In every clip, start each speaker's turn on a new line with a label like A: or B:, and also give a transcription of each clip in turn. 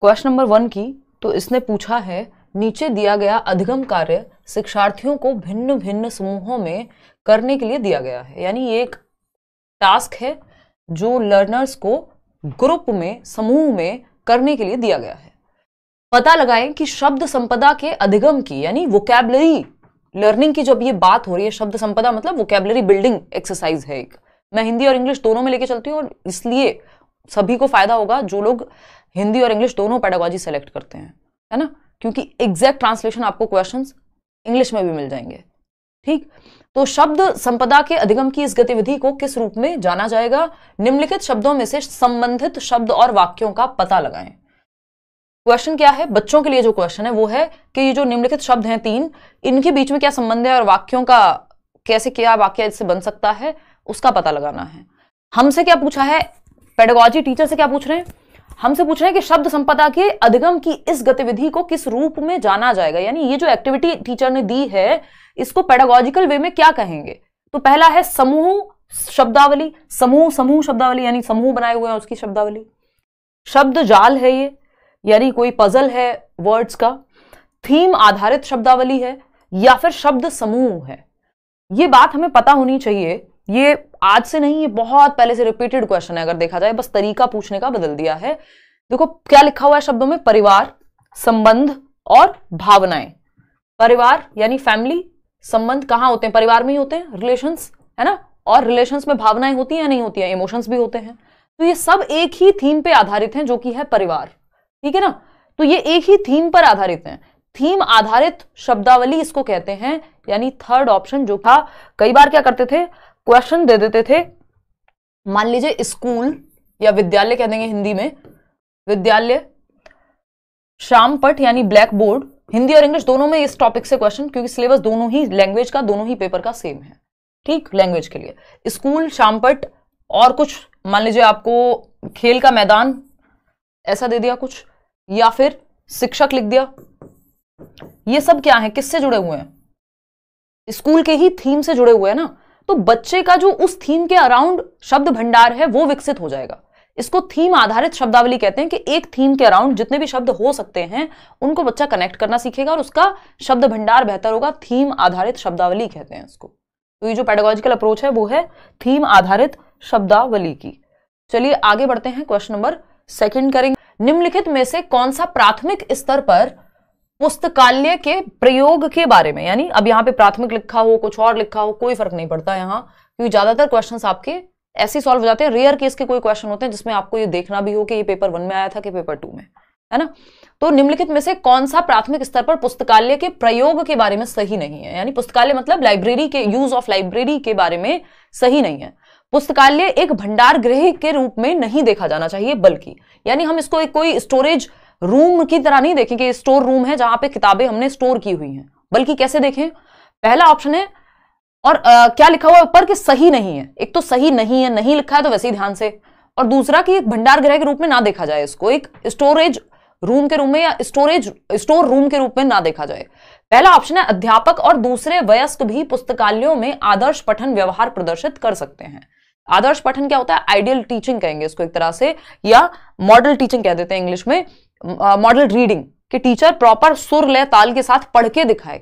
A: Question number 1 की, तो इसने पूछा है नीचे दिया गया अधिगम कार्य शिक्षार्थियों को भिन्न भिन्न समूहों में करने के लिए दिया गया है। यानी ये एक टास्क है जो लर्नर्स को ग्रुप में, समूह में करने के लिए दिया गया है। पता लगाएं कि शब्द संपदा के अधिगम की, यानी वोकैबुलरी लर्निंग की जब ये बात हो रही है, शब्द संपदा मतलब वोकैबुलरी बिल्डिंग एक्सरसाइज है एक। मैं हिंदी और इंग्लिश दोनों में लेके चलती हूँ और इसलिए सभी को फायदा होगा जो लोग हिंदी और इंग्लिश दोनों पेडागोजी सेलेक्ट करते हैं, है ना, क्योंकि एग्जैक्ट ट्रांसलेशन आपको क्वेश्चंस इंग्लिश में भी मिल जाएंगे। ठीक, तो शब्द संपदा के अधिगम की इस गतिविधि को किस रूप में जाना जाएगा? निम्नलिखित शब्दों में से संबंधित शब्द और वाक्यों का पता लगाएं। क्वेश्चन क्या है? बच्चों के लिए जो क्वेश्चन है वो है कि ये जो निम्नलिखित शब्द हैं 3, इनके बीच में क्या संबंध है और वाक्यों का कैसे, क्या वाक्य इससे बन सकता है, उसका पता लगाना है। हमसे क्या पूछा है? पेडागोजी टीचर से क्या पूछ रहे हैं? हमसे पूछ रहे हैं कि शब्द संपदा के अधिगम की इस गतिविधि को किस रूप में जाना जाएगा। यानी ये जो एक्टिविटी टीचर ने दी है इसको पेडागोजिकल वे में क्या कहेंगे? तो पहला है समूह शब्दावली, समूह समूह शब्दावली, यानी समूह बनाए हुए हैं उसकी शब्दावली। शब्द जाल है ये, यानी कोई पजल है वर्ड्स का। थीम आधारित शब्दावली है या फिर शब्द समूह है। ये बात हमें पता होनी चाहिए। ये आज से नहीं, ये बहुत पहले से रिपीटेड क्वेश्चन है। अगर देखा जाए, बस तरीका पूछने का बदल दिया है। देखो क्या लिखा हुआ है शब्दों में? परिवार, संबंध और भावनाएं। परिवार यानी फैमिली, संबंध कहां होते हैं? परिवार में ही होते हैं, रिलेशंस, है ना। और रिलेशंस में भावनाएं होती हैं या नहीं होती हैं? इमोशंस भी होते हैं। तो ये सब एक ही थीम पे आधारित हैं जो कि है परिवार। ठीक है ना, तो ये एक ही थीम पर आधारित हैं। थीम आधारित शब्दावली इसको कहते हैं। यानी थर्ड ऑप्शन जो था, कई बार क्या करते थे, क्वेश्चन दे देते थे, मान लीजिए स्कूल या विद्यालय कह देंगे हिंदी में, विद्यालय, श्यामपट यानी ब्लैक बोर्ड। हिंदी और इंग्लिश दोनों में इस टॉपिक से क्वेश्चन, क्योंकि सिलेबस दोनों ही लैंग्वेज का, दोनों ही पेपर का सेम है। ठीक, लैंग्वेज के लिए स्कूल, श्यामपट और कुछ, मान लीजिए आपको खेल का मैदान ऐसा दे दिया कुछ, या फिर शिक्षक लिख दिया। ये सब क्या है, किससे जुड़े हुए हैं? स्कूल के ही थीम से जुड़े हुए हैं ना। तो बच्चे का जो उस थीम के अराउंड शब्द भंडार है वो विकसित हो जाएगा। इसको थीम आधारित शब्दावली कहते हैं कि एक थीम के अराउंड जितने भी शब्द हो सकते हैं उनको बच्चा कनेक्ट करना सीखेगा और उसका शब्द भंडार बेहतर होगा। थीम आधारित शब्दावली कहते हैं इसको। तो ये जो पेडागोजिकल अप्रोच है वो है थीम आधारित शब्दावली की। चलिए आगे बढ़ते हैं, क्वेश्चन नंबर 2 करेंगे। निम्नलिखित में से कौन सा प्राथमिक स्तर पर पुस्तकालय के प्रयोग के बारे में, यानी अब यहाँ पे प्राथमिक लिखा हो, कुछ और लिखा हो, कोई फर्क नहीं पड़ता यहाँ, क्योंकि ज्यादातर क्वेश्चंस आपके ऐसे सॉल्व हो जाते हैं। रेयर केस के कोई क्वेश्चन होते हैं जिसमें आपको ये देखना भी हो कि ये पेपर 1 में आया था कि पेपर 2 में, है ना। तो निम्नलिखित में से कौन सा प्राथमिक स्तर पर पुस्तकालय के प्रयोग के बारे में सही नहीं है? यानी पुस्तकालय मतलब लाइब्रेरी के, यूज ऑफ लाइब्रेरी के बारे में सही नहीं है। पुस्तकालय एक भंडार गृह के रूप में नहीं देखा जाना चाहिए, बल्कि, यानी हम इसको एक कोई स्टोरेज रूम की तरह नहीं देखें कि स्टोर रूम है जहां पे किताबें हमने स्टोर की हुई हैं, बल्कि कैसे देखें? पहला ऑप्शन है, और क्या लिखा हुआ है ऊपर कि सही नहीं है। एक तो सही नहीं है, नहीं लिखा है तो वैसे ही ध्यान से, और दूसरा कि एक भंडार गृह के रूप में ना देखा जाए, इसको एक स्टोरेज रूम के रूप में या स्टोर रूम के रूप में ना देखा जाए। पहला ऑप्शन है, अध्यापक और दूसरे वयस्क भी पुस्तकालयों में आदर्श पठन व्यवहार प्रदर्शित कर सकते हैं। आदर्श पठन क्या होता है? आइडियल टीचिंग कहेंगे इसको एक तरह से, या मॉडल टीचिंग कह देते हैं इंग्लिश में, मॉडल रीडिंग, कि टीचर प्रॉपर सुर लय ताल के साथ पढ़ के दिखाए।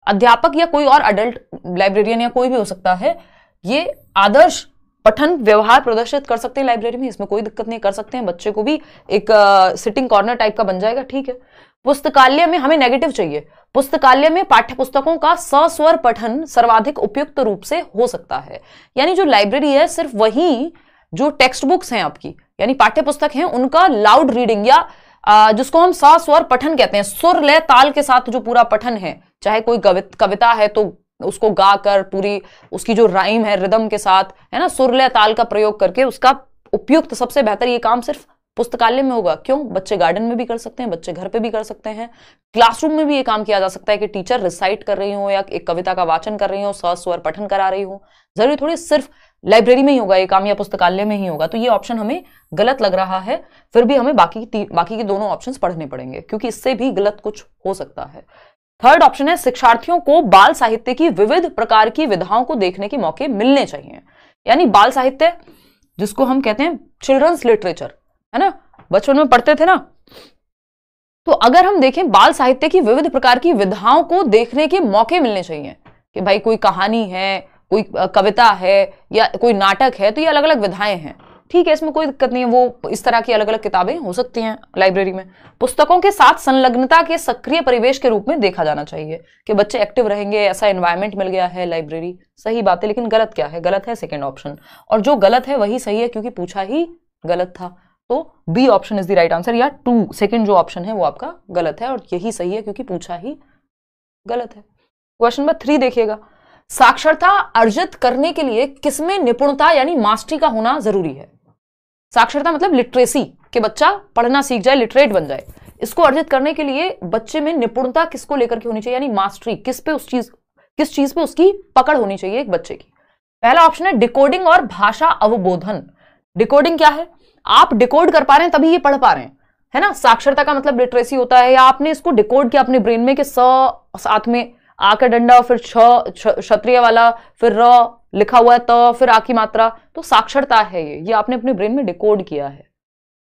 A: अध्यापक या कोई और अडल्ट लाइब्रेरियन या कोई भी हो सकता है, ये आदर्श पठन व्यवहार प्रदर्शित कर सकते हैं लाइब्रेरी में, इसमें कोई दिक्कत नहीं, कर सकते हैं। बच्चे को भी एक सिटिंग कॉर्नर टाइप का बन जाएगा। ठीक है, पुस्तकालय में हमें नेगेटिव चाहिए। पुस्तकालय में पाठ्य पुस्तकों का सस्वर पठन सर्वाधिक उपयुक्त रूप से हो सकता है। यानी जो लाइब्रेरी है सिर्फ वही जो टेक्स्ट बुक्स हैं आपकी, यानी पाठ्य पुस्तक हैं, उनका लाउड रीडिंग या जिसको हम सस्वर पठन कहते हैं, सुर लय ताल के साथ जो पूरा पठन है, चाहे कोई कविता है तो उसको गाकर पूरी उसकी जो राइम है रिदम के साथ, है ना, सुर लय ताल का प्रयोग करके उसका उपयुक्त सबसे बेहतर ये काम सिर्फ पुस्तकालय में होगा। क्यों? बच्चे गार्डन में भी कर सकते हैं, बच्चे घर पे भी कर सकते हैं, क्लासरूम में भी ये काम किया जा सकता है कि टीचर रिसाइट कर रही हो या एक कविता का वाचन कर रही हो, सस्वर पठन करा रही हो। जरूरी थोड़ी सिर्फ लाइब्रेरी में ही होगा ये काम या पुस्तकालय में ही होगा। तो ये ऑप्शन हमें गलत लग रहा है। फिर भी हमें बाकी के दोनों ऑप्शंस पढ़ने पड़ेंगे, क्योंकि इससे भी गलत कुछ हो सकता है। थर्ड ऑप्शन है, शिक्षार्थियों को बाल साहित्य की विविध प्रकार की विधाओं को देखने के मौके मिलने चाहिए। यानी बाल साहित्य जिसको हम कहते हैं चिल्ड्रंस लिटरेचर, है ना, बचपन में पढ़ते थे ना, तो अगर हम देखें, बाल साहित्य की विविध प्रकार की विधाओं को देखने के मौके मिलने चाहिए कि भाई कोई कहानी है, कोई कविता है या कोई नाटक है, तो ये अलग अलग विधाएं हैं, ठीक है, इसमें कोई दिक्कत नहीं है। वो इस तरह की अलग अलग किताबें हो सकती हैं लाइब्रेरी में। पुस्तकों के साथ संलग्नता के सक्रिय परिवेश के रूप में देखा जाना चाहिए कि बच्चे एक्टिव रहेंगे, ऐसा एनवायरनमेंट मिल गया है लाइब्रेरी। सही बात है, लेकिन गलत क्या है? गलत है सेकेंड ऑप्शन, और जो गलत है वही सही है क्योंकि पूछा ही गलत था। तो B option is the right answer, या 2 सेकेंड जो ऑप्शन है वो आपका गलत है और यही सही है क्योंकि पूछा ही गलत है। क्वेश्चन नंबर 3 देखिएगा, साक्षरता अर्जित करने के लिए किसमें निपुणता यानी मास्टरी का होना जरूरी है? साक्षरता मतलब लिटरेसी, कि बच्चा पढ़ना सीख जाए, लिटरेट बन जाए। इसको अर्जित करने के लिए बच्चे में निपुणता किसको लेकर के होनी चाहिए, यानी मास्टरी, किस चीज पे उसकी पकड़ होनी चाहिए एक बच्चे की? पहला ऑप्शन है डिकोडिंग और भाषा अवबोधन। डिकोडिंग क्या है? आप डिकोड कर पा रहे हैं तभी ये पढ़ पा रहे हैं, है ना। साक्षरता का मतलब लिटरेसी होता है, या आपने इसको डिकोड किया अपने ब्रेन में कि स साथ में आ का डंडा, फिर क्षत्रिय वाला, फिर र लिखा हुआ है, त, फिर आ की मात्रा, तो साक्षरता है ये आपने अपने ब्रेन में डिकोड किया है।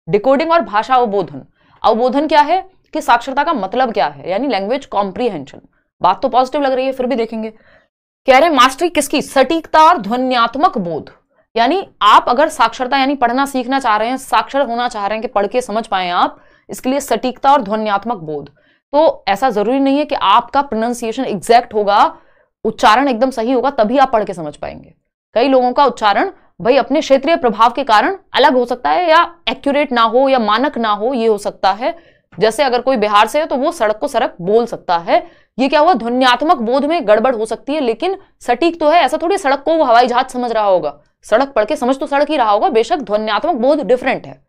A: डिकोडिंग और भाषा अवबोधन। अवबोधन क्या है कि साक्षरता का मतलब क्या है, यानी लैंग्वेज कॉम्प्रीहेंशन। बात तो पॉजिटिव लग रही है, फिर भी देखेंगे। कह रहे मास्टरी किसकी? सटीकता और ध्वन्यात्मक बोध। यानी आप अगर साक्षरता यानी पढ़ना सीखना चाह रहे हैं, साक्षर होना चाह रहे हैं कि पढ़ के समझ पाए आप, इसके लिए सटीकता और ध्वन्यात्मक बोध। तो ऐसा जरूरी नहीं है कि आपका प्रोनाउंसिएशन एग्जैक्ट होगा, उच्चारण एकदम सही होगा तभी आप पढ़ के समझ पाएंगे। कई लोगों का उच्चारण भाई अपने क्षेत्रीय प्रभाव के कारण अलग हो सकता है, या एक्यूरेट ना हो, या मानक ना हो, ये हो सकता है। जैसे अगर कोई बिहार से है तो वो सड़क को सड़क बोल सकता है, ये क्या हुआ? ध्वन्यात्मक बोध में गड़बड़ हो सकती है, लेकिन सटीक तो है। ऐसा थोड़ी सड़क को वो हवाई जहाज समझ रहा होगा, सड़क पढ़ के समझ तो सड़क ही रहा होगा, बेशक ध्वन्यात्मक बोध डिफरेंट है।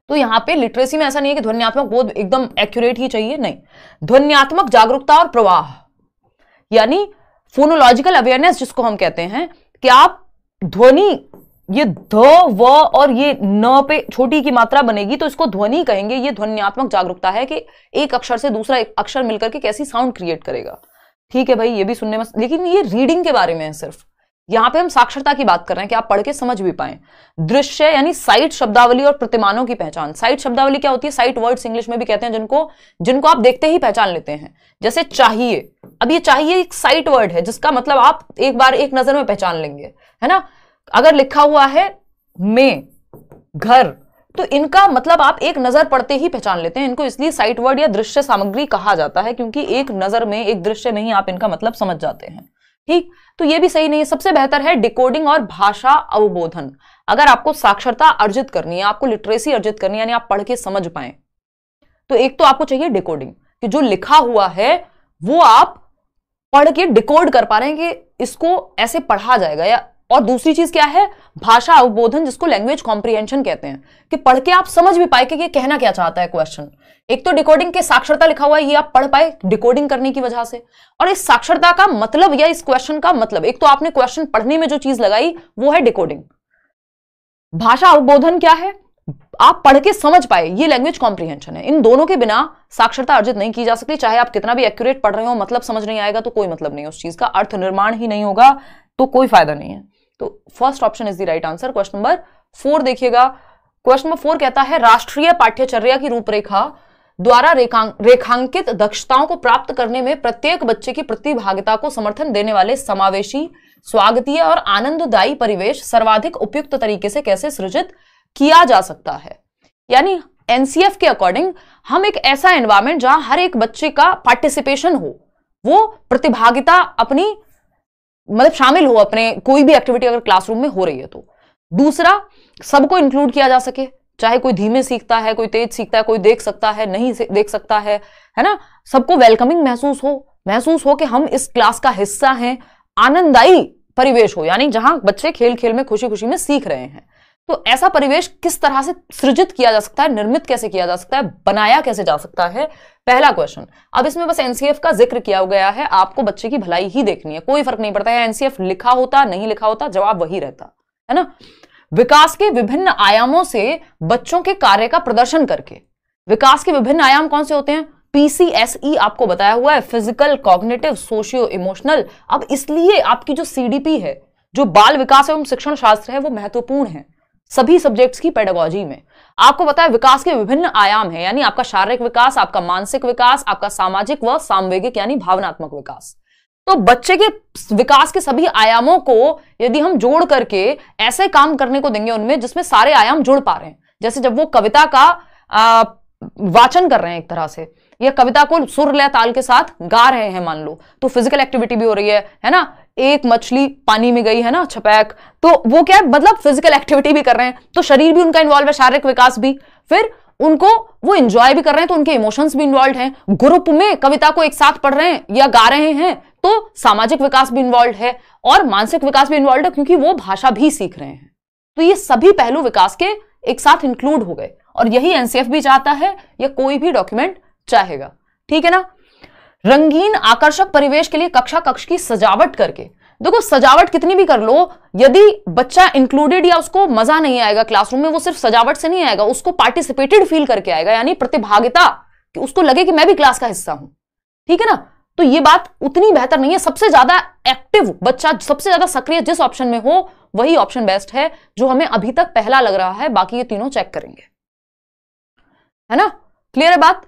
A: तो यहां पे लिटरेसी में ऐसा नहीं है कि ध्वन्यात्मक बोध एकदम एक्यूरेट ही चाहिए, नहीं। ध्वन्यात्मक जागरूकता और प्रवाह, यानी फोनोलॉजिकल अवेयरनेस जिसको हम कहते हैं, कि आप ध्वनि, ये ध व और ये न पे छोटी की मात्रा बनेगी तो इसको ध्वनि कहेंगे। ये ध्वन्यात्मक जागरूकता है कि एक अक्षर से दूसरा एक अक्षर मिलकर के कैसी साउंड क्रिएट करेगा। ठीक है भाई, ये भी सुनने में, लेकिन ये रीडिंग के बारे में है सिर्फ। यहां पे हम साक्षरता की बात कर रहे हैं कि आप पढ़ के समझ भी पाए। दृश्य यानी साइट शब्दावली और प्रतिमानों की पहचान। साइट शब्दावली क्या होती है? साइट वर्ड्स इंग्लिश में भी कहते हैं जिनको आप देखते ही पहचान लेते हैं। जैसे चाहिए, अब ये चाहिए एक साइट वर्ड है जिसका मतलब आप एक बार एक नजर में पहचान लेंगे, है ना। अगर लिखा हुआ है में घर, तो इनका मतलब आप एक नजर पढ़ते ही पहचान लेते हैं। इनको इसलिए साइट वर्ड या दृश्य सामग्री कहा जाता है क्योंकि एक नजर में, एक दृश्य में ही आप इनका मतलब समझ जाते हैं। ठीक, तो ये भी सही नहीं है। सबसे बेहतर है डिकोडिंग और भाषा अवबोधन। अगर आपको साक्षरता अर्जित करनी है, आपको लिटरेसी अर्जित करनी है, यानी आप पढ़ के समझ पाए, तो एक तो आपको चाहिए डिकोडिंग, कि जो लिखा हुआ है वो आप पढ़ के डिकोड कर पा रहे हैं कि इसको ऐसे पढ़ा जाएगा। या और दूसरी चीज क्या है? भाषा अवबोधन, जिसको लैंग्वेज कॉम्प्रीहेंशन कहते हैं, कि पढ़ के आप समझ भी पाए कि ये कहना क्या चाहता है क्वेश्चन। एक तो डिकोडिंग के साक्षरता लिखा हुआ है, ये आप पढ़ पाए डिकोडिंग करने की वजह से। और इस साक्षरता का मतलब या इस क्वेश्चन का मतलब, एक तो आपने क्वेश्चन पढ़ने में जो चीज लगाई वो है डिकोडिंग। भाषा अवबोधन क्या है? आप पढ़ के समझ पाए, ये लैंग्वेज कॉम्प्रीहेंशन है। इन दोनों के बिना साक्षरता अर्जित नहीं की जा सकती। चाहे आप कितना भी एक्यूरेट पढ़ रहे हो, मतलब समझ नहीं आएगा तो कोई मतलब नहीं, उस चीज का अर्थ निर्माण ही नहीं होगा तो कोई फायदा नहीं है। तो first option is the right answer. Question number 4 देखिएगा। क्वेश्चन नंबर 4 कहता है राष्ट्रीय पाठ्यचर्या की रूपरेखा द्वारा रेखांकित दक्षताओं को प्राप्त करने में प्रत्येक बच्चे की प्रतिभागिता को समर्थन देने वाले समावेशी, स्वागतीय और आनंददायी परिवेश सर्वाधिक उपयुक्त तरीके से कैसे सृजित किया जा सकता है। यानी एनसीएफ के अकॉर्डिंग हम एक ऐसा एनवायरमेंट जहां हर एक बच्चे का पार्टिसिपेशन हो, वो प्रतिभागिता अपनी मतलब शामिल हो अपने कोई भी एक्टिविटी अगर क्लासरूम में हो रही है तो। दूसरा, सबको इंक्लूड किया जा सके, चाहे कोई धीमे सीखता है, कोई तेज सीखता है, कोई देख सकता है, नहीं देख सकता है ना। सबको वेलकमिंग महसूस हो कि हम इस क्लास का हिस्सा हैं। आनंददायी परिवेश हो, यानी जहां बच्चे खेल खेल में, खुशी खुशी में सीख रहे हैं। तो ऐसा परिवेश किस तरह से सृजित किया जा सकता है, निर्मित कैसे किया जा सकता है, बनाया कैसे जा सकता है, पहला क्वेश्चन। अब इसमें बस एनसीएफ का जिक्र किया गया है, आपको बच्चे की भलाई ही देखनी है, कोई फर्क नहीं पड़ता है एनसीएफ लिखा होता नहीं लिखा होता, जवाब वही रहता है ना। विकास के विभिन्न आयामों से बच्चों के कार्य का प्रदर्शन करके। विकास के विभिन्न आयाम कौन से होते हैं? पीसीएसई आपको बताया हुआ है, फिजिकल, कॉग्निटिव, सोशियो इमोशनल। अब इसलिए आपकी जो सीडीपी है, जो बाल विकास एवं शिक्षण शास्त्र है, वो महत्वपूर्ण है। सभी सब्जेक्ट्स की पेडागोजी में। आपको पता है विकास के विभिन्न आयाम हैं, यानी आपका शारीरिक विकास, आपका मानसिक विकास, आपका सामाजिक व सामवेगिक यानी भावनात्मक विकास। तो बच्चे के विकास के सभी आयामों को यदि हम जोड़ करके ऐसे काम करने को देंगे उनमें जिसमें सारे आयाम जुड़ पा रहे हैं, जैसे जब वो कविता का वाचन कर रहे हैं एक तरह से, या कविता को सुर लय ताल के साथ गा रहे हैं मान लो, तो फिजिकल एक्टिविटी भी हो रही है ना। एक मछली पानी में गई है ना, छपैक, तो वो क्या है, मतलब फिजिकल एक्टिविटी भी कर रहे हैं, तो शरीर भी उनका इन्वॉल्व है, शारीरिक विकास भी, फिर उनको वो एंजॉय भी कर रहे हैं तो उनके इमोशंस भी इन्वॉल्व हैं। ग्रुप में कविता को एक साथ पढ़ रहे हैं या गा रहे हैं तो सामाजिक विकास भी इन्वॉल्व है और मानसिक विकास भी इन्वॉल्व है, क्योंकि वो भाषा भी सीख रहे हैं। तो ये सभी पहलू विकास के एक साथ इंक्लूड हो गए, और यही एनसीएफ भी चाहता है या कोई भी डॉक्यूमेंट चाहेगा, ठीक है ना। रंगीन आकर्षक परिवेश के लिए कक्षा कक्ष की सजावट करके, देखो सजावट कितनी भी कर लो, यदि बच्चा इंक्लूडेड या उसको मजा नहीं आएगा क्लासरूम में, वो सिर्फ सजावट से नहीं आएगा, उसको पार्टिसिपेटेड फील करके आएगा, यानी प्रतिभागिता, कि उसको लगे कि मैं भी क्लास का हिस्सा हूं, ठीक है ना। तो ये बात उतनी बेहतर नहीं है। सबसे ज्यादा एक्टिव बच्चा, सबसे ज्यादा सक्रिय जिस ऑप्शन में हो वही ऑप्शन बेस्ट है, जो हमें अभी तक पहला लग रहा है, बाकी ये तीनों चेक करेंगे, है ना। क्लियर है बात,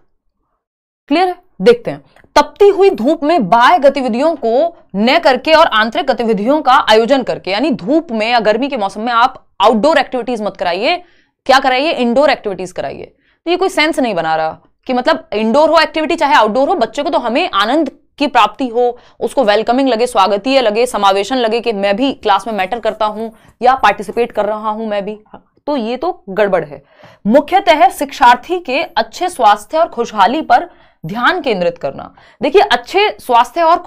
A: क्लियर है। देखते हैं, तपती हुई धूप में बाह्य गतिविधियों को न करके और आंतरिक गतिविधियों का आयोजन करके, यानी धूप में या गर्मी के मौसम में आप आउटडोर एक्टिविटीज मत कराइए, क्या कराइए, इंडोर एक्टिविटीज कराइए। तो ये कोई सेंस नहीं बना रहा कि मतलब इंडोर हो एक्टिविटी चाहे आउटडोर हो, बच्चे को तो हमें आनंद की प्राप्ति हो, उसको वेलकमिंग लगे, स्वागतीय लगे, समावेशन लगे कि मैं भी क्लास में मैटर करता हूं या पार्टिसिपेट कर रहा हूं मैं भी। तो ये तो गड़बड़ है। मुख्यतः शिक्षार्थी के अच्छे स्वास्थ्य और खुशहाली पर ध्यान केंद्रित करना। देखिए, अच्छे स्वास्थ्य और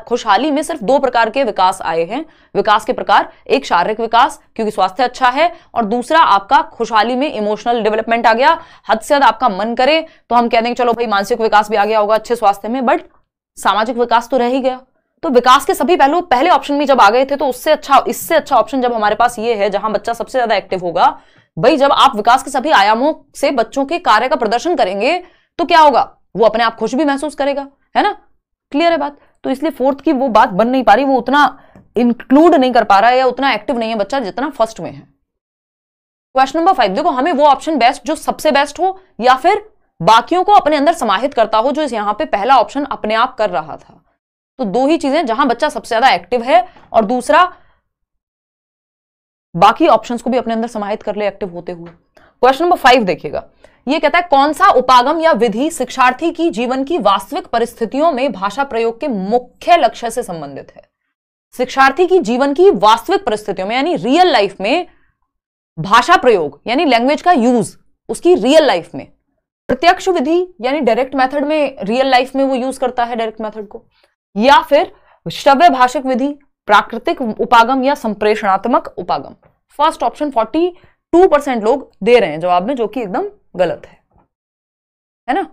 A: खुशहाली में सिर्फ दो प्रकार के विकास आए हैं, विकास के प्रकार, एक शारीरिक विकास क्योंकि स्वास्थ्य अच्छा है, और दूसरा आपका खुशहाली में इमोशनल डेवलपमेंट आ गया। हद से ज्यादा आपका मन करे तो हम कह देंगे चलो भाई मानसिक विकास भी आ गया होगा अच्छे स्वास्थ्य में, बट सामाजिक विकास तो रह ही गया। तो विकास के सभी पहलू पहले ऑप्शन में जब आ गए थे, तो उससे अच्छा, इससे अच्छा ऑप्शन जब हमारे पास ये है जहां बच्चा सबसे ज्यादा एक्टिव होगा, भाई जब आप विकास के सभी आयामों से बच्चों के कार्य का प्रदर्शन करेंगे तो क्या होगा, वो अपने आप खुश भी महसूस करेगा, है ना। क्लियर है बात। तो इसलिए फोर्थ की वो बात बन नहीं पा रही, वो उतना इंक्लूड नहीं कर पा रहा है या उतना एक्टिव नहीं है बच्चा जितना फर्स्ट में है। क्वेश्चन नंबर 5 देखो, हमें वो ऑप्शन बेस्ट जो सबसे बेस्ट हो या फिर बाकियों को अपने अंदर समाहित करता हो, जो यहां पे पहला ऑप्शन अपने आप कर रहा था। तो दो ही चीजें, जहां बच्चा सबसे ज्यादा एक्टिव है और दूसरा बाकी ऑप्शंस को भी अपने अंदर समाहित कर ले एक्टिव होते हुए। क्वेश्चन नंबर 5 देखिएगा, यह कहता है कौन सा उपागम या विधि शिक्षार्थी की जीवन की वास्तविक परिस्थितियों में भाषा प्रयोग के मुख्य लक्ष्य से संबंधित है। शिक्षार्थी की जीवन की वास्तविक परिस्थितियों में यानी रियल लाइफ में भाषा प्रयोग यानी लैंग्वेज का यूज उसकी रियल लाइफ में, प्रत्यक्ष विधि यानी डायरेक्ट मेथड में रियल लाइफ में वो यूज करता है डायरेक्ट मेथड को, या फिर श्रव्य भाषिक विधि, प्राकृतिक उपागम या संप्रेषणात्मक उपागम। फर्स्ट ऑप्शन 42% लोग दे रहे हैं जवाब में, जो कि एकदम गलत है ना।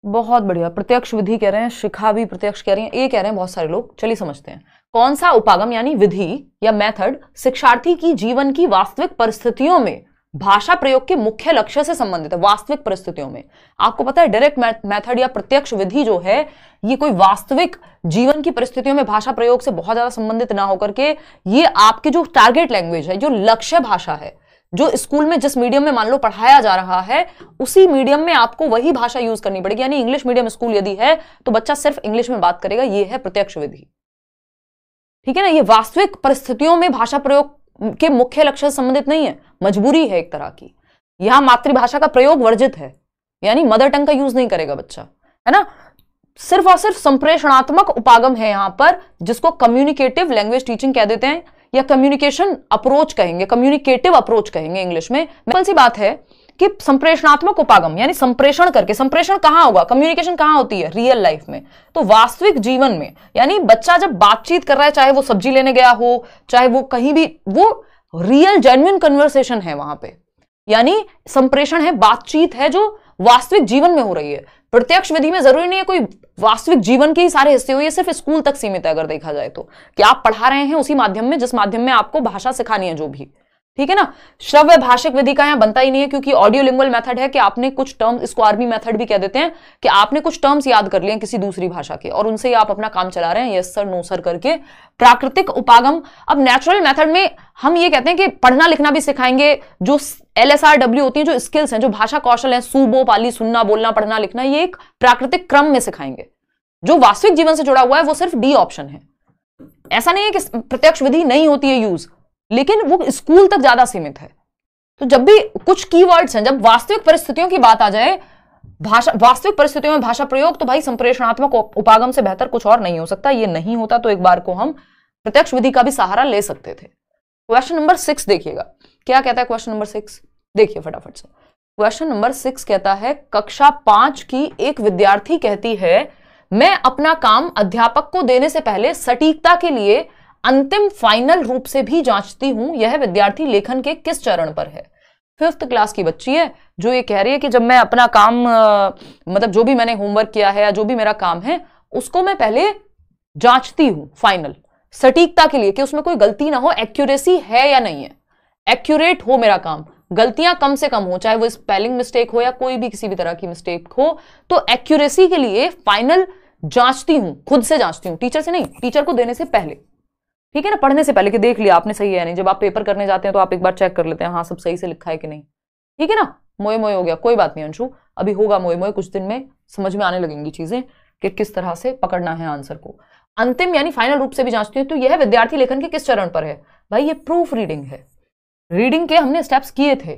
A: बहुत बढ़िया, प्रत्यक्ष विधि कह रहे हैं, शिखा भी प्रत्यक्ष कह रही है, ये कह रहे हैं बहुत सारे लोग। चलिए समझते हैं, कौन सा उपागम यानी विधि या मेथड शिक्षार्थी की जीवन की वास्तविक परिस्थितियों में भाषा प्रयोग के मुख्य लक्ष्य से संबंधित है। वास्तविक परिस्थितियों में आपको पता है डायरेक्ट मेथड या प्रत्यक्ष विधि जो है, ये कोई वास्तविक जीवन की परिस्थितियों में भाषा प्रयोग से बहुत ज्यादा संबंधित ना होकर के, ये आपके जो टारगेट लैंग्वेज है, जो लक्ष्य भाषा है, जो स्कूल में जिस मीडियम में मान लो पढ़ाया जा रहा है, उसी मीडियम में आपको वही भाषा यूज करनी पड़ेगी। यानी इंग्लिश मीडियम स्कूल यदि है तो बच्चा सिर्फ इंग्लिश में बात करेगा, ये है प्रत्यक्ष विधि, ठीक है ना। ये वास्तविक परिस्थितियों में भाषा प्रयोग के मुख्य लक्ष्य से संबंधित नहीं है, मजबूरी है एक तरह की। यहां मातृभाषा का प्रयोग वर्जित है, यानी मदर टंग का यूज नहीं करेगा बच्चा, है ना। सिर्फ और सिर्फ संप्रेषणात्मक उपागम है यहां पर, जिसको कम्युनिकेटिव लैंग्वेज टीचिंग कह देते हैं या कम्युनिकेशन अप्रोच कहेंगे, कम्युनिकेटिव अप्रोच कहेंगे इंग्लिश में। सिंपल सी बात है कि संप्रेषणात्मक उपागम यानी संप्रेषण करके, संप्रेषण कहां होगा, कम्युनिकेशन कहां होती है, रियल लाइफ में। तो वास्तविक जीवन में, यानी बच्चा जब बातचीत कर रहा है, चाहे वो सब्जी लेने गया हो, चाहे वो कहीं भी, वो रियल जेन्युइन कन्वर्सेशन है वहां पे, यानी संप्रेषण है, बातचीत है जो वास्तविक जीवन में हो रही है। प्रत्यक्ष विधि में जरूरी नहीं है कोई वास्तविक जीवन के ही सारे हिस्से हो, ये सिर्फ स्कूल तक सीमित है अगर देखा जाए तो, कि आप पढ़ा रहे हैं उसी माध्यम में जिस माध्यम में आपको भाषा सिखानी है जो भी, ठीक है ना। श्रव्य भाषिक विधि का यहां बनता ही नहीं है, क्योंकि ऑडियो लिंगुअल मेथड है कि आपने कुछ टर्म्स, इसको आरबी मेथड भी कह देते हैं, कि आपने कुछ टर्म्स याद कर लिए किसी दूसरी भाषा के और उनसे ही आप अपना काम चला रहे हैं, यस सर नो सर करके। प्राकृतिक उपागम, अब नेचुरल मेथड में हम ये कहते हैं कि पढ़ना लिखना भी सिखाएंगे, जो LSRW होती है, जो स्किल्स हैं, जो भाषा कौशल है, सुबो पाली, सुनना बोलना पढ़ना लिखना, ये एक प्राकृतिक क्रम में सिखाएंगे। जो वास्तविक जीवन से जुड़ा हुआ है वो सिर्फ डी ऑप्शन है। ऐसा नहीं है कि प्रत्यक्ष विधि नहीं होती है यूज, लेकिन वो स्कूल तक ज्यादा सीमित है। तो जब भी कुछ कीवर्ड्स हैं, जब वास्तविक परिस्थितियों की बात आ जाए, भाषा वास्तविक परिस्थितियों में भाषा प्रयोग, तो भाई संप्रेषणात्मक उपागम से बेहतर कुछ और नहीं हो सकता। ये नहीं होता तो एक बार को हम प्रत्यक्ष विधि का भी सहारा ले सकते थे। क्वेश्चन नंबर 6 देखिएगा, क्या कहता है क्वेश्चन नंबर 6, देखिए फटाफट से। क्वेश्चन नंबर 6 कहता है, कक्षा 5 की एक विद्यार्थी कहती है, मैं अपना काम अध्यापक को देने से पहले सटीकता के लिए अंतिम फाइनल रूप से भी जांचती हूं। यह विद्यार्थी लेखन के किस चरण पर है? 5th क्लास की बच्ची है जो ये कह रही है कि जब मैं अपना काम मतलब जो भी मैंने होमवर्क किया है या जो भी मेरा काम है उसको मैं पहले जांचती हूं फाइनल सटीकता के लिए कि उसमें कोई गलती ना हो, एक्यूरेसी है या नहीं है, एक्यूरेट हो मेरा काम, गलतियां कम से कम हो, चाहे वो स्पेलिंग मिस्टेक हो या कोई भी किसी भी तरह की मिस्टेक हो, तो एक्यूरेसी के लिए फाइनल जांचती हूं, खुद से जांचती हूं, टीचर से नहीं, टीचर को देने से पहले, ठीक है ना, पढ़ने से पहले कि देख लिया आपने सही है नहीं। जब आप पेपर करने जाते हैं तो आप एक बार चेक कर लेते हैं हाँ सब सही से लिखा है कि नहीं, ठीक है ना। मोए मोए हो गया, कोई बात नहीं अंशु, अभी होगा मोए मोए, कुछ दिन में समझ में आने लगेंगी चीजें कि किस तरह से पकड़ना है आंसर को। अंतिम यानी फाइनल रूप से भी जांचती हूं, तो यह विद्यार्थी लेखन के किस चरण पर है? भाई ये प्रूफ रीडिंग है, रीडिंग के हमने स्टेप्स किए थे,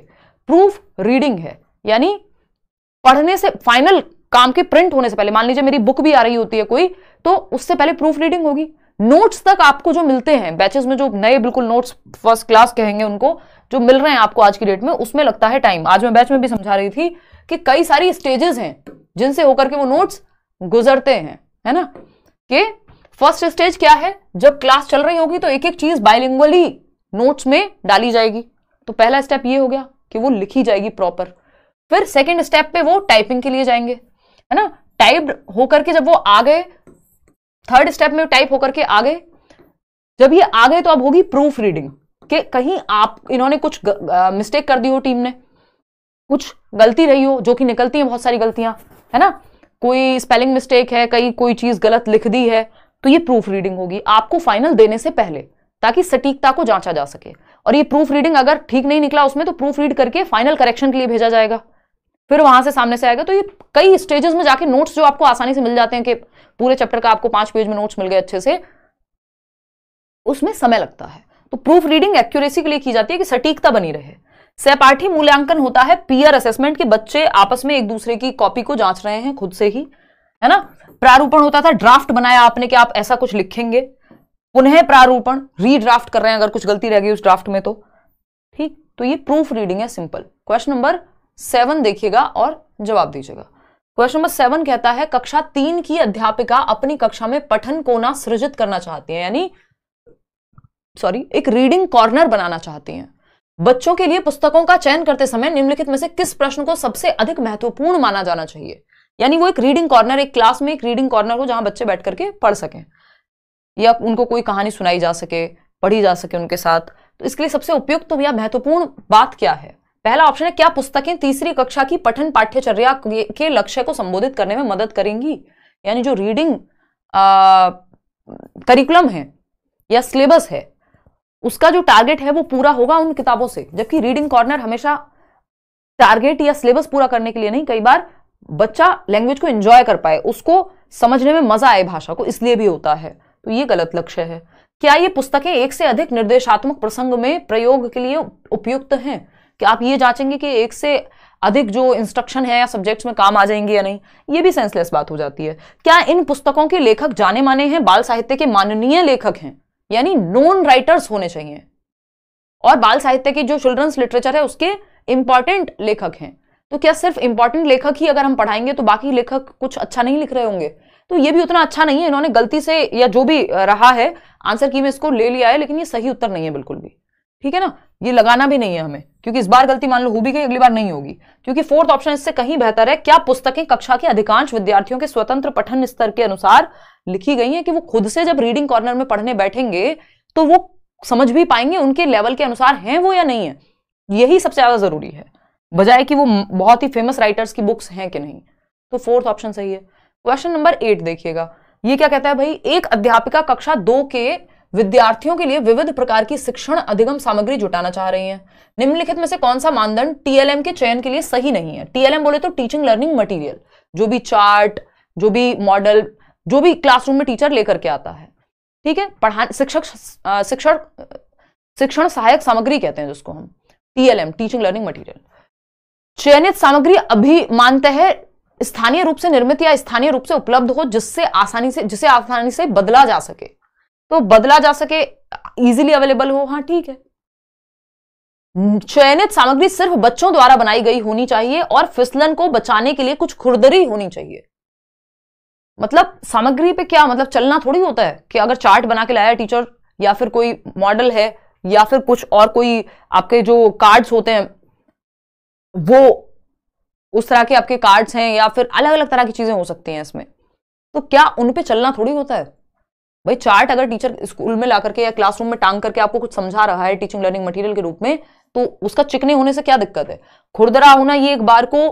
A: प्रूफ रीडिंग है, यानी पढ़ने से फाइनल काम के प्रिंट होने से पहले, मान लीजिए मेरी बुक भी आ रही होती है कोई, तो उससे पहले प्रूफ रीडिंग होगी। नोट्स तक आपको जो मिलते हैं बैचेस में, जो नए बिल्कुल नोट्स फर्स्ट क्लास कहेंगे उनको, जो मिल रहे हैं आपको आज की डेट में, उसमें लगता है टाइम। आज मैं बैच में भी समझा रही थी कि कई सारी स्टेजेस हैं जिनसे होकर के वो नोट्स गुजरते हैं, है ना। कि फर्स्ट स्टेज क्या है, जब क्लास चल रही होगी तो एक एक चीज बाइलिंगुअली नोट्स में डाली जाएगी, तो पहला स्टेप ये हो गया कि वो लिखी जाएगी प्रॉपर। फिर सेकेंड स्टेप पे वो टाइपिंग के लिए जाएंगे, है ना, टाइप्ड होकर के जब वो आ गए, थर्ड स्टेप में टाइप होकर के आ गए, जब ये आ गए तो अब होगी प्रूफ रीडिंग, कि कहीं आप इन्होंने कुछ मिस्टेक कर दी हो, टीम ने कुछ गलती रही हो, जो कि निकलती है बहुत सारी गलतियां, है ना, कोई स्पेलिंग मिस्टेक है, कहीं कोई चीज गलत लिख दी है, तो ये प्रूफ रीडिंग होगी आपको फाइनल देने से पहले, ताकि सटीकता को जांचा जा सके। और ये प्रूफ रीडिंग अगर ठीक नहीं निकला उसमें, तो प्रूफ रीड करके फाइनल करेक्शन के लिए भेजा जाएगा, फिर वहां से सामने से आएगा। तो ये कई स्टेजेस में जाके नोट्स जो आपको आसानी से मिल जाते हैं, कि पूरे चैप्टर का आपको 5 पेज में नोट्स मिल गए अच्छे से, उसमें समय लगता है। तो प्रूफ रीडिंग एक्यूरेसी के लिए की जाती है कि सटीकता बनी रहे। सहपाठी मूल्यांकन होता है पीयर असेसमेंट, के बच्चे आपस में एक दूसरे की कॉपी को जांच रहे हैं खुद से ही, है ना। प्रारूपण होता था, ड्राफ्ट बनाया आपने कि आप ऐसा कुछ लिखेंगे, पुनः प्रारूपण, रीड्राफ्ट कर रहे हैं अगर कुछ गलती रह गई उस ड्राफ्ट में तो, ठीक। तो ये प्रूफ रीडिंग है, सिंपल। क्वेश्चन नंबर 7 देखिएगा और जवाब दीजिएगा। क्वेश्चन नंबर 7 कहता है, कक्षा 3 की अध्यापिका अपनी कक्षा में पठन कोना सृजित करना चाहती है, यानी एक रीडिंग कॉर्नर बनाना चाहती हैं। बच्चों के लिए पुस्तकों का चयन करते समय निम्नलिखित में से किस प्रश्न को सबसे अधिक महत्वपूर्ण माना जाना चाहिए? यानी वो एक रीडिंग कॉर्नर, एक क्लास में एक रीडिंग कॉर्नर हो जहां बच्चे बैठ करके पढ़ सकें, या उनको कोई कहानी सुनाई जा सके, पढ़ी जा सके उनके साथ। तो इसके लिए सबसे उपयुक्त या महत्वपूर्ण बात क्या है? पहला ऑप्शन है, क्या पुस्तकें तीसरी कक्षा की पठन पाठ्यचर्या के लक्ष्य को संबोधित करने में मदद करेंगी? यानी जो रीडिंग करिकुलम है या सिलेबस है, उसका जो टारगेट है वो पूरा होगा उन किताबों से। जबकि रीडिंग कॉर्नर हमेशा टारगेट या सिलेबस पूरा करने के लिए नहीं, कई बार बच्चा लैंग्वेज को एंजॉय कर पाए, उसको समझने में मजा आए भाषा को, इसलिए भी होता है। तो ये गलत लक्ष्य है। क्या ये पुस्तकें एक से अधिक निर्देशात्मक प्रसंग में प्रयोग के लिए उपयुक्त हैं? कि आप ये जांचेंगे कि एक से अधिक जो इंस्ट्रक्शन है या सब्जेक्ट्स में काम आ जाएंगे या नहीं, ये भी सेंसलेस बात हो जाती है। क्या इन पुस्तकों के लेखक जाने माने हैं, बाल साहित्य के माननीय लेखक हैं, यानी नोन राइटर्स होने चाहिए, और बाल साहित्य की जो चिल्ड्रंस लिटरेचर है उसके इंपॉर्टेंट लेखक हैं। तो क्या सिर्फ इंपॉर्टेंट लेखक ही अगर हम पढ़ाएंगे तो बाकी लेखक कुछ अच्छा नहीं लिख रहे होंगे? तो ये भी उतना अच्छा नहीं है। इन्होंने गलती से या जो भी रहा है आंसर की में इसको ले लिया है, लेकिन ये सही उत्तर नहीं है बिल्कुल भी, ठीक है ना। ये लगाना भी नहीं है हमें, क्योंकि इस बार गलती मान लो हो भी गई, अगली बार नहीं होगी। क्योंकि फोर्थ ऑप्शन इससे कहीं बेहतर है। क्या पुस्तकें कक्षा के अधिकांश विद्यार्थियों के स्वतंत्र पठन स्तर के अनुसार लिखी गई हैं, कि वो खुद से जब रीडिंग कॉर्नर में पढ़ने बैठेंगे तो वो समझ भी पाएंगे, उनके लेवल के अनुसार हैं वो या नहीं है, यही सबसे ज्यादा जरूरी है, बजाय कि वो बहुत ही फेमस राइटर्स की बुक्स हैं कि नहीं। तो फोर्थ ऑप्शन सही है। क्वेश्चन नंबर 8 देखिएगा, ये क्या कहता है भाई, एक अध्यापिका कक्षा 2 के विद्यार्थियों के लिए विविध प्रकार की शिक्षण अधिगम सामग्री जुटाना चाह रही हैं। निम्नलिखित में से कौन सा मानदंड टीएलएम के चयन के लिए सही नहीं है? टीएलएम बोले तो टीचिंग लर्निंग मटेरियल, जो भी चार्ट, जो भी मॉडल, जो भी क्लासरूम में टीचर लेकर के आता है, ठीक है, शिक्षण सहायक सामग्री कहते हैं जिसको हम, टीएलएम टीचिंग लर्निंग मटेरियल। चयनित सामग्री अभी मानते हैं स्थानीय रूप से निर्मित या स्थानीय रूप से उपलब्ध हो, जिसे आसानी से बदला जा सके, तो बदला जा सके, इजीली अवेलेबल हो, हाँ ठीक है। चयनित सामग्री सिर्फ बच्चों द्वारा बनाई गई होनी चाहिए और फिसलन को बचाने के लिए कुछ खुरदरी होनी चाहिए। मतलब सामग्री पे क्या मतलब, चलना थोड़ी होता है कि अगर चार्ट बना के लाया टीचर, या फिर कोई मॉडल है, या फिर कुछ और कोई आपके जो कार्ड्स होते हैं वो उस तरह के आपके कार्ड्स हैं, या फिर अलग अलग तरह की चीजें हो सकती हैं इसमें, तो क्या उन पे चलना थोड़ी होता है भाई। चार्ट अगर टीचर स्कूल में ला करके या क्लासरूम में टांग करके आपको कुछ समझा रहा है टीचिंग लर्निंग मटेरियल के रूप में, तो उसका चिकने होने से क्या दिक्कत है? खुरदरा होना, ये एक बार को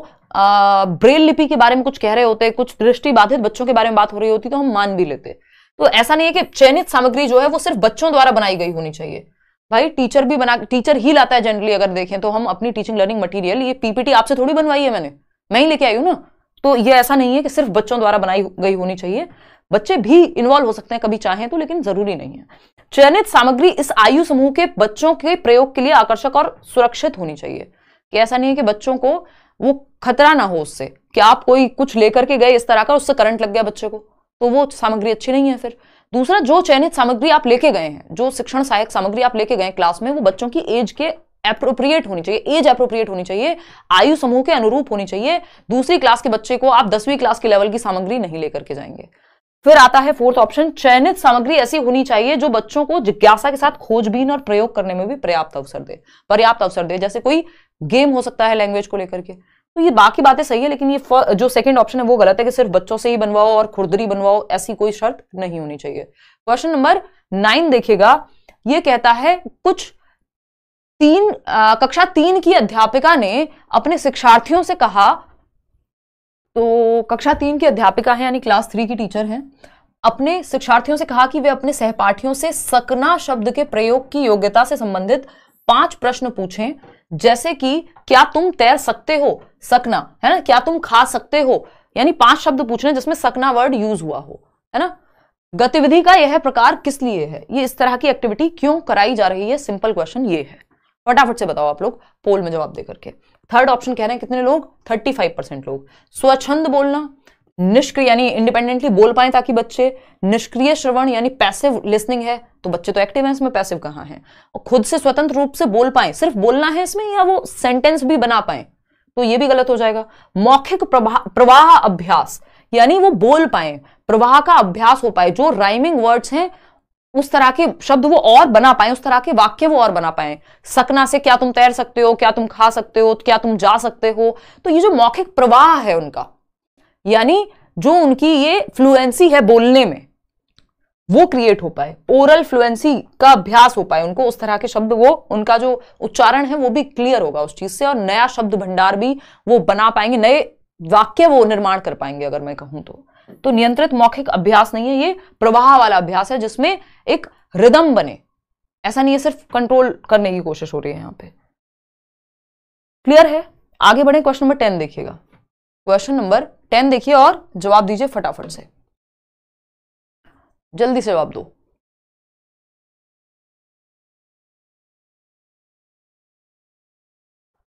A: ब्रेल लिपि के बारे में कुछ कह रहे होते, कुछ दृष्टि बाधित बच्चों के बारे में बात हो रही होती तो हम मान भी लेते। तो ऐसा नहीं है कि चयनित सामग्री जो है वो सिर्फ बच्चों द्वारा बनाई गई होनी चाहिए भाई, टीचर ही लाता है जनरली। अगर देखें तो हम अपनी टीचिंग लर्निंग मटेरियल, ये पीपीटी आपसे थोड़ी बनवाई है मैं ही लेके आई हूं ना, तो ये ऐसा नहीं है कि सिर्फ बच्चों द्वारा बनाई गई होनी चाहिए, बच्चे भी इन्वॉल्व हो सकते हैं कभी चाहें तो, लेकिन जरूरी नहीं है। चयनित सामग्री इस आयु समूह के बच्चों के प्रयोग के लिए आकर्षक और सुरक्षित होनी चाहिए, कि ऐसा नहीं है कि बच्चों को वो खतरा ना हो उससे, कि आप कोई कुछ लेकर के गए इस तरह का, उससे करंट लग गया बच्चे को, तो वो सामग्री अच्छी नहीं है फिर। दूसरा, जो चयनित सामग्री आप लेके गए हैं, जो शिक्षण सहायक सामग्री आप लेके गए क्लास में, वो बच्चों की एज के एप्रोप्रिएट होनी चाहिए, एज एप्रोप्रिएट होनी चाहिए, आयु समूह के अनुरूप होनी चाहिए। दूसरी क्लास के बच्चे को आप 10वीं क्लास के लेवल की सामग्री नहीं लेकर के जाएंगे। फिर आता है फोर्थ ऑप्शन, चयनित सामग्री ऐसी होनी चाहिए जो बच्चों को जिज्ञासा के साथ खोजबीन और प्रयोग करने में भी पर्याप्त अवसर दे। जैसे कोई गेम हो सकता है लैंग्वेज को लेकर के। तो ये बाकी बातें सही है, लेकिन ये जो सेकंड ऑप्शन है वो गलत है कि सिर्फ बच्चों से ही बनवाओ और खुरदरी बनवाओ, ऐसी कोई शर्त नहीं होनी चाहिए। क्वेश्चन नंबर 9 देखिएगा, ये कहता है कक्षा 3 की अध्यापिका ने अपने शिक्षार्थियों से कहा, तो कक्षा 3 की अध्यापिका है यानी क्लास 3 की टीचर हैं, अपने शिक्षार्थियों से कहा कि वे अपने सहपाठियों से सकना शब्द के प्रयोग की योग्यता से संबंधित 5 प्रश्न पूछें, जैसे कि क्या तुम तैर सकते हो, सकना है ना, क्या तुम खा सकते हो, यानी 5 शब्द पूछने जिसमें सकना वर्ड यूज हुआ हो, है ना। गतिविधि का यह प्रकार किस लिए है, ये इस तरह की एक्टिविटी क्यों कराई जा रही है, सिंपल क्वेश्चन ये है। फटाफट से बताओ आप लोग पोल में जवाब दे करके। थर्ड ऑप्शन कह रहे हैं कितने लोग, 35% लोग। स्वच्छंद बोलना, निष्क्रिय यानी इंडिपेंडेंटली बोल पाए ताकि बच्चे, निष्क्रिय श्रवण यानी पैसिव लिसनिंग है, तो बच्चे तो एक्टिव हैं, इसमें पैसिव कहां है, और खुद से स्वतंत्र रूप से बोल पाए, सिर्फ बोलना है इसमें या वो सेंटेंस भी बना पाए, तो ये भी गलत हो जाएगा। मौखिक प्रवाह अभ्यास यानी वो बोल पाए, प्रवाह का अभ्यास हो पाए, जो राइमिंग वर्ड्स हैं उस तरह के शब्द वो और बना पाए, उस तरह के वाक्य वो और बना पाए। सकना से क्या तुम तैर सकते हो, क्या तुम खा सकते हो, क्या तुम जा सकते हो, तो ये जो मौखिक प्रवाह है उनका, यानी जो उनकी ये फ्लुएंसी है बोलने में, वो क्रिएट हो पाए, ओरल फ्लुएंसी का अभ्यास हो पाए, उनको उस तरह के शब्द, वो उनका जो उच्चारण है वो भी क्लियर होगा उस चीज से, और नया शब्द भंडार भी वो बना पाएंगे, नए वाक्य वो निर्माण कर पाएंगे अगर मैं कहूं तो नियंत्रित मौखिक अभ्यास नहीं है, ये प्रवाह वाला अभ्यास है जिसमें एक रिदम बने, ऐसा नहीं है सिर्फ कंट्रोल करने की कोशिश हो रही है यहां पे। क्लियर है? आगे बढ़े, क्वेश्चन नंबर 10 देखिएगा। क्वेश्चन नंबर 10 देखिए और जवाब दीजिए फटाफट से, जल्दी से जवाब दो।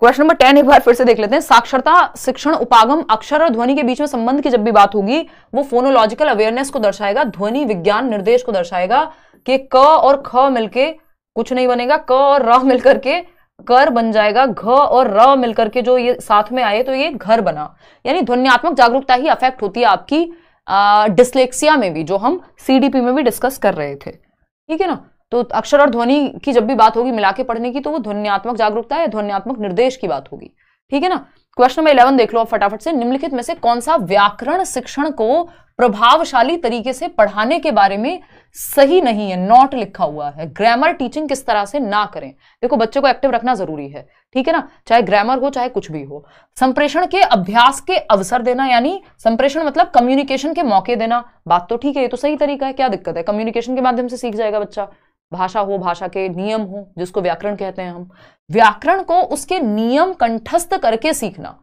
A: क्वेश्चन नंबर 10 एक बार फिर से देख लेते हैं। साक्षरता शिक्षण उपागम अक्षर और ध्वनि के बीच में संबंध की जब भी बात होगी वो फोनोलॉजिकल अवेयरनेस को दर्शाएगा, ध्वनि विज्ञान निर्देश को दर्शाएगा कि क और ख मिलके कुछ नहीं बनेगा, क और र मिलकर के कर बन जाएगा, घ और र मिलकर के जो ये साथ में आए तो ये घर बना। यानी ध्वन्यात्मक जागरूकता ही अफेक्ट होती है आपकी डिस्लेक्सिया में भी, जो हम सीडीपी में भी डिस्कस कर रहे थे, ठीक है ना। तो अक्षर और ध्वनि की जब भी बात होगी मिला के पढ़ने की तो वो ध्वन्यात्मक जागरूकता है, ध्वन्यात्मक निर्देश की बात होगी, ठीक है ना। क्वेश्चन नंबर 11 देख लो आप फटाफट से। निम्नलिखित में से कौन सा व्याकरण शिक्षण को प्रभावशाली तरीके से पढ़ाने के बारे में सही नहीं है, नॉट लिखा हुआ है। ग्रामर टीचिंग किस तरह से ना करें। देखो बच्चे को एक्टिव रखना जरूरी है, ठीक है ना, चाहे ग्रामर हो चाहे कुछ भी हो। संप्रेषण के अभ्यास के अवसर देना, यानी संप्रेषण मतलब कम्युनिकेशन के मौके देना। बात तो ठीक है, ये तो सही तरीका है, क्या दिक्कत है, कम्युनिकेशन के माध्यम से सीख जाएगा बच्चा। भाषा हो, भाषा के नियम हो, जिसको व्याकरण कहते हैं हम, व्याकरण को उसके नियम कंठस्थ करके सीखना।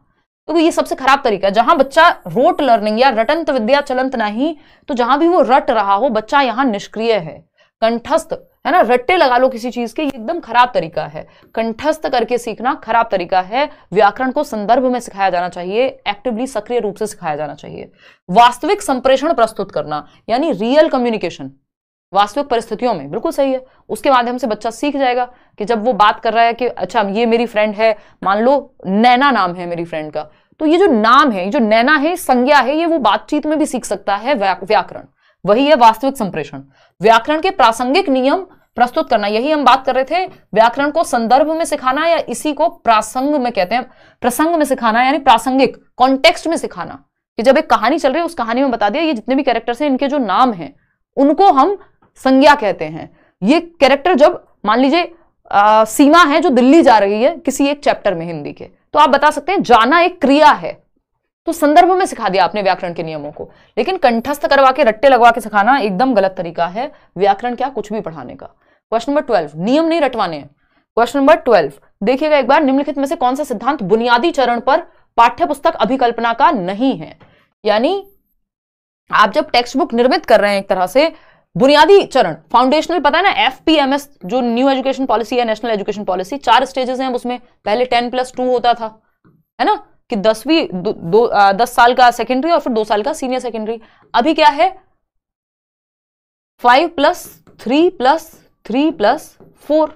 A: तो ये सबसे खराब तरीका है। जहां बच्चा रोट लर्निंग या रटंत विद्या चलंत नहीं, तो जहां भी वो रट रहा हो बच्चा यहां निष्क्रिय है। कंठस्थ है ना, रट्टे लगा लो किसी चीज के, ये एकदम खराब तरीका है। कंठस्थ करके सीखना खराब तरीका है। व्याकरण को संदर्भ में सिखाया जाना चाहिए, एक्टिवली सक्रिय रूप से सिखाया जाना चाहिए। वास्तविक संप्रेषण प्रस्तुत करना, यानी रियल कम्युनिकेशन, वास्तविक परिस्थितियों में, बिल्कुल सही है। उसके माध्यम से बच्चा सीख जाएगा कि जब वो बात कर रहा है कि अच्छा ये मेरी फ्रेंड है, मान लो नैना नाम है मेरी फ्रेंड का, तो ये जो नाम है, ये जो नैना है, संज्ञा है, ये वो बातचीत में भी सीख सकता है व्याकरण। वही है वास्तविक संप्रेषण। व्याकरण के प्रासंगिक नियम प्रस्तुत करना, यही हम बात कर रहे थे। व्याकरण को संदर्भ में सिखाना, या इसी को प्रासंग में कहते हैं, प्रसंग में सिखाना, यानी प्रासंगिक कॉन्टेक्स्ट में सिखाना। कि जब एक कहानी चल रही है, उस कहानी में बता दिया ये जितने भी कैरेक्टर्स हैं, इनके जो नाम हैं उनको हम संज्ञा कहते हैं। ये कैरेक्टर जब मान लीजिए सीमा है जो दिल्ली जा रही है किसी एक चैप्टर में हिंदी के, तो आप बता सकते हैं जाना एक क्रिया है, तो संदर्भ में सिखा दिया आपने व्याकरण के नियमों को। लेकिन कंठस्थ करवा के, रट्टे लगवा के सिखाना एकदम गलत तरीका है व्याकरण क्या, कुछ भी पढ़ाने का। क्वेश्चन नंबर 12, नियम नहीं रटवाने हैं। क्वेश्चन नंबर 12 देखिएगा एक बार, निम्नलिखित में से कौन सा सिद्धांत बुनियादी चरण पर पाठ्यपुस्तक अभिकल्पना का नहीं है। यानी आप जब टेक्स्ट बुक निर्मित कर रहे हैं, एक तरह से बुनियादी चरण, फाउंडेशनल, पता है ना, FPMS जो न्यू एजुकेशन पॉलिसी है, नेशनल एजुकेशन पॉलिसी, 4 स्टेजेस हैं उसमें। पहले 10+2 होता था, है ना, कि 10 साल का सेकेंडरी और फिर 2 साल का सीनियर सेकेंडरी। अभी क्या है, 5+3+3+4,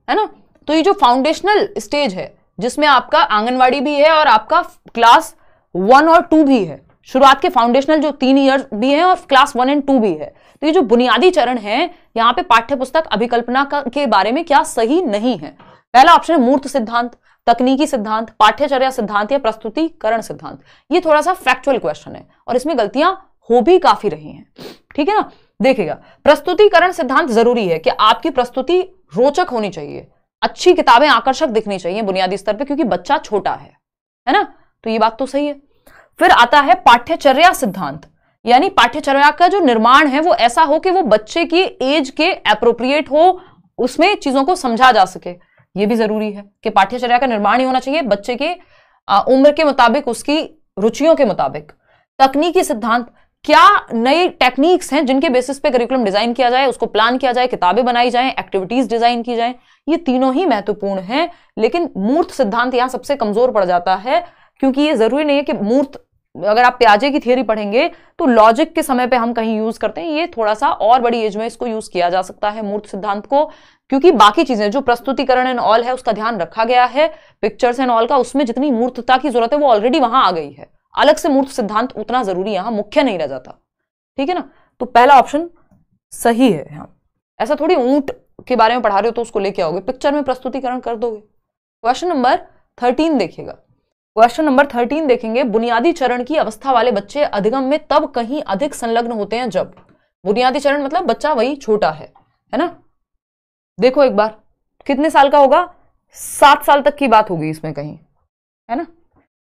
A: है ना। तो ये जो फाउंडेशनल स्टेज है, जिसमें आपका आंगनवाड़ी भी है और आपका क्लास 1 और 2 भी है, शुरुआत के फाउंडेशनल जो 3 ईयर भी है और क्लास 1 और 2 भी है। तो ये जो बुनियादी चरण है, यहां पे पाठ्यपुस्तक अभिकल्पना के बारे में क्या सही नहीं है। पहला ऑप्शन है मूर्त सिद्धांत, तकनीकी सिद्धांत, पाठ्यचर्या सिद्धांत या प्रस्तुतिकरण सिद्धांत। ये थोड़ा सा फैक्चुअल क्वेश्चन है और इसमें गलतियां हो भी काफी रही हैं, ठीक है ना। देखिएगा, प्रस्तुतिकरण सिद्धांत जरूरी है कि आपकी प्रस्तुति रोचक होनी चाहिए, अच्छी किताबें आकर्षक दिखनी चाहिए बुनियादी स्तर पे, क्योंकि बच्चा छोटा है ना, तो ये बात तो सही है। फिर आता है पाठ्यचर्या सिद्धांत, यानी पाठ्यचर्या का जो निर्माण है वो ऐसा हो कि वो बच्चे की एज के एप्रोप्रिएट हो, उसमें चीजों को समझा जा सके। ये भी जरूरी है कि पाठ्यचर्या का निर्माण ही होना चाहिए बच्चे के उम्र के मुताबिक, उसकी रुचियों के मुताबिक। तकनीकी सिद्धांत, क्या नए टेक्निक्स हैं जिनके बेसिस पे करिकुलम डिजाइन किया जाए, उसको प्लान किया जाए, किताबें बनाई जाएं, एक्टिविटीज डिजाइन की जाएं। ये तीनों ही महत्वपूर्ण हैं, लेकिन मूर्त सिद्धांत यहां सबसे कमजोर पड़ जाता है, क्योंकि ये जरूरी नहीं है कि मूर्त, अगर आप प्याजे की थियरी पढ़ेंगे तो लॉजिक के समय पे हम कहीं यूज करते हैं, ये थोड़ा सा और बड़ी एज में इसको यूज किया जा सकता है मूर्त सिद्धांत को, क्योंकि बाकी चीजें जो प्रस्तुतिकरण एंड ऑल है उसका ध्यान रखा गया है, पिक्चर्स एंड ऑल का, उसमें जितनी मूर्तता की जरूरत है वो ऑलरेडी वहां आ गई है। अलग से मूर्त सिद्धांत उतना जरूरी यहां मुख्य नहीं रह जाता, ठीक है ना। तो पहला ऑप्शन सही है यहां। ऐसा थोड़ी ऊंट के बारे में पढ़ा रहे हो तो उसको लेके आओगे, पिक्चर में प्रस्तुतिकरण कर दोगे। क्वेश्चन नंबर 13 देखिएगा, क्वेश्चन नंबर 13 देखेंगे, बुनियादी चरण की अवस्था वाले बच्चे अधिगम में तब कहीं अधिक संलग्न होते हैं जब, बुनियादी चरण मतलब बच्चा वही छोटा है ना। देखो एक बार, कितने साल का होगा, 7 साल तक की बात होगी इसमें कहीं, है ना।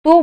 A: तो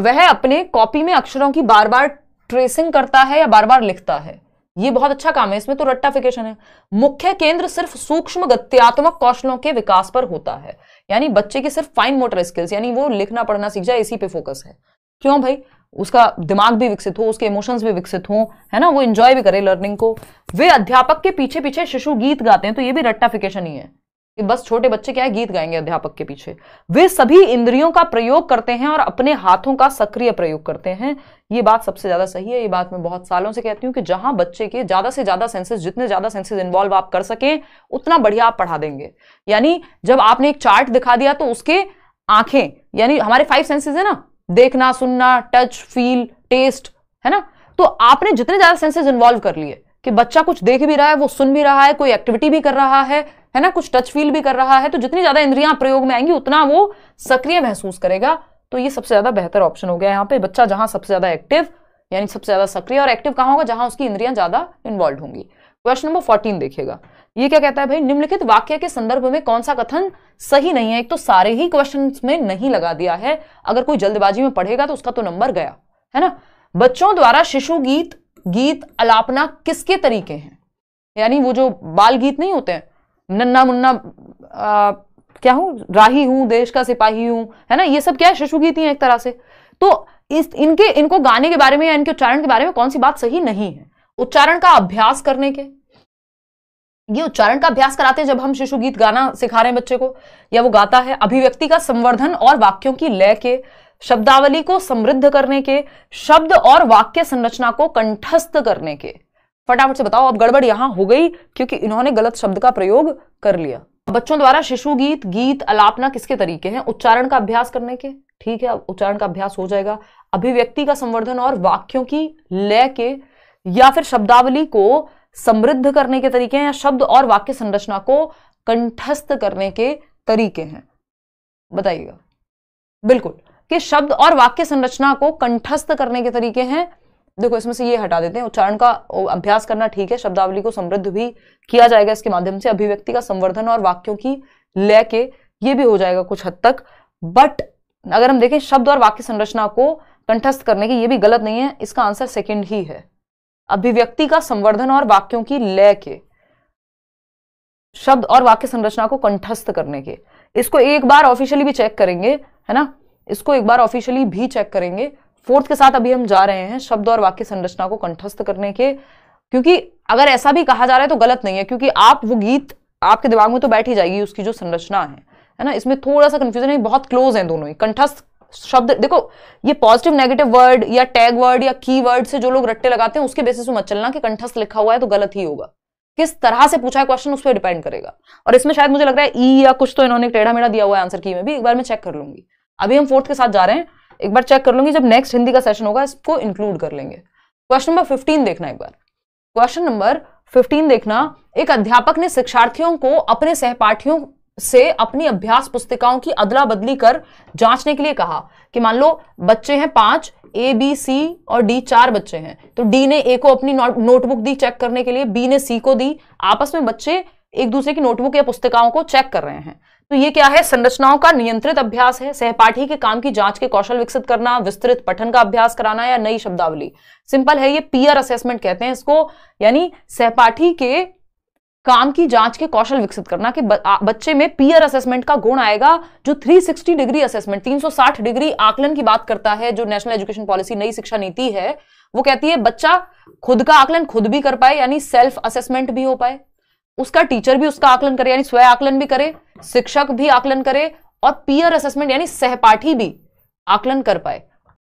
A: वह अपने कॉपी में अक्षरों की बार बार ट्रेसिंग करता है या बार बार लिखता है, ये बहुत अच्छा काम है, इसमें तो रट्टाफिकेशन है। मुख्य केंद्र सिर्फ सूक्ष्म गत्यात्मक कौशलों के विकास पर होता है, यानी बच्चे की सिर्फ फाइन मोटर स्किल्स, यानी वो लिखना पढ़ना सीख जाए, इसी पे फोकस है। क्यों भाई, उसका दिमाग भी विकसित हो, उसके इमोशंस भी विकसित हो, है ना, वो एंजॉय भी करे लर्निंग को। वे अध्यापक के पीछे पीछे शिशु गीत गाते हैं, तो ये भी रट्टाफिकेशन ही है कि बस छोटे बच्चे क्या है, गीत गाएंगे अध्यापक के पीछे। वे सभी इंद्रियों का प्रयोग करते हैं और अपने हाथों का सक्रिय प्रयोग करते हैं, ये बात सबसे ज्यादा सही है। ये बात मैं बहुत सालों से कहती हूँ कि जहां बच्चे के ज्यादा से ज्यादा सेंसेस, जितने ज्यादा सेंसेस इन्वॉल्व आप कर सकें उतना बढ़िया आप पढ़ा देंगे। यानी जब आपने एक चार्ट दिखा दिया तो उसके आंखें, यानी हमारे 5 सेंसेस है ना, देखना, सुनना, टच, फील, टेस्ट, है ना, तो आपने जितने ज्यादा सेंसेस इन्वॉल्व कर लिए कि बच्चा कुछ देख भी रहा है, वो सुन भी रहा है, कोई एक्टिविटी भी कर रहा है ना, कुछ टच फील भी कर रहा है, तो जितनी ज्यादा इंद्रियां प्रयोग में आएंगी उतना वो सक्रिय महसूस करेगा। तो ये सबसे ज्यादा बेहतर ऑप्शन हो गया यहाँ पे, बच्चा जहां सबसे ज्यादा एक्टिव, यानी सबसे ज्यादा सक्रिय, और एक्टिव कहां होगा, जहां उसकी इंद्रियां ज्यादा इन्वॉल्व होंगी। क्वेश्चन नंबर 14 देखिएगा, ये क्या कहता है भाई, निम्नलिखित वाक्य के संदर्भ में कौन सा कथन सही नहीं है। एक तो सारे ही क्वेश्चन में नहीं लगा दिया है, अगर कोई जल्दबाजी में पढ़ेगा तो उसका तो नंबर गया, है ना। बच्चों द्वारा शिशु गीत अलापना किसके तरीके हैं, यानी वो जो बाल गीत नहीं होते हैं, नन्ना मुन्ना क्या हूं, राही हूं, देश का सिपाही हूं, है ना, ये सब क्या है, शिशु गीत ही है एक तरह से। तो इनको गाने के बारे में या इनके उच्चारण के बारे में कौन सी बात सही नहीं है। उच्चारण का अभ्यास करने के, ये उच्चारण का अभ्यास कराते हैं जब हम शिशु गीत गाना सिखा रहे हैं बच्चे को या वो गाता है। अभिव्यक्ति का संवर्धन और वाक्यों की लय के, शब्दावली को समृद्ध करने के, शब्द और वाक्य संरचना को कंठस्थ करने के। फटाफट से बताओ, अब गड़बड़ यहां हो गई क्योंकि इन्होंने गलत शब्द का प्रयोग कर लिया। बच्चों द्वारा शिशु गीत अलापना किसके तरीके हैं, उच्चारण का अभ्यास करने के, ठीक है, उच्चारण का अभ्यास हो जाएगा। अभिव्यक्ति का संवर्धन और वाक्यों की लय के, या फिर शब्दावली को समृद्ध करने के तरीके हैं, या शब्द और वाक्य संरचना को कंठस्थ करने के तरीके हैं, बताइएगा। बिल्कुल, कि शब्द और वाक्य संरचना को कंठस्थ करने के तरीके हैं। देखो इसमें से ये हटा देते हैं, उच्चारण का अभ्यास करना ठीक है, शब्दावली को समृद्ध भी किया जाएगा इसके माध्यम से, अभिव्यक्ति का संवर्धन और वाक्यों की लय के, ये भी हो जाएगा कुछ हद तक। बट अगर हम देखें शब्द और वाक्य संरचना को कंठस्थ करने की, ये भी गलत नहीं है, इसका आंसर सेकंड ही है, अभिव्यक्ति का संवर्धन और वाक्यों की लय के, शब्द और वाक्य संरचना को कंठस्थ करने के। इसको एक बार ऑफिशियली भी चेक करेंगे, है ना, इसको एक बार ऑफिशियली भी चेक करेंगे। फोर्थ के साथ अभी हम जा रहे हैं, शब्द और वाक्य संरचना को कंठस्थ करने के, क्योंकि अगर ऐसा भी कहा जा रहा है तो गलत नहीं है, क्योंकि आप वो गीत आपके दिमाग में तो बैठ ही जाएगी उसकी जो संरचना है ना। इसमें थोड़ा सा कंफ्यूजन है, बहुत क्लोज है दोनों ही। कंठस्थ शब्द, देखो ये पॉजिटिव नेगेटिव वर्ड या टैग वर्ड या की वर्ड से जो लोग रट्टे लगाते हैं उसके बेसिस पे मत चलना कि कंठस्थ लिखा हुआ है तो गलत ही होगा। किस तरह से पूछा है क्वेश्चन उस पर डिपेंड करेगा। और इसमें शायद मुझे लग रहा है ई या कुछ तो इन्होंने टेढ़ा मेढ़ा दिया हुआ है आंसर की में भी, एक बार मैं चेक कर लूंगी। अभी हम फोर्थ के साथ जा रहे हैं, एक बार चेक कर लूंगी, जब नेक्स्ट हिंदी का सेशन होगा इसको इंक्लूड कर लेंगे। क्वेश्चन नंबर 15 देखना एक बार, क्वेश्चन नंबर 15 देखना। एक अध्यापक ने शिक्षार्थियों को अपने सहपाठियों से अपनी अभ्यास पुस्तिकाओं की अदला बदली कर जांचने के लिए कहा कि मान लो बच्चे हैं 5, ए बी सी और डी 4 बच्चे हैं, तो डी ने ए को अपनी नोटबुक दी चेक करने के लिए, बी ने सी को दी। आपस में बच्चे एक दूसरे की नोटबुक या पुस्तिकाओं को चेक कर रहे हैं। तो ये क्या है, संरचनाओं का नियंत्रित अभ्यास है, सहपाठी के काम की जांच के कौशल विकसित करना, विस्तृत पठन का अभ्यास कराना या नई शब्दावली। सिंपल है, ये पीयर असेसमेंट कहते हैं इसको, यानी सहपाठी के काम की जांच के कौशल विकसित करना कि बच्चे में पीयर असेसमेंट का गुण आएगा, जो 360 डिग्री असेसमेंट, 360 डिग्री आकलन की बात करता है। जो नेशनल एजुकेशन पॉलिसी नई शिक्षा नीति है वो कहती है बच्चा खुद का आकलन खुद भी कर पाए, यानी सेल्फ असेसमेंट भी हो पाए, उसका टीचर भी उसका आकलन करे यानी स्वयं आकलन भी करे, शिक्षक भी आकलन करे, और पीयर असेसमेंट यानी सहपाठी भी आकलन कर पाए।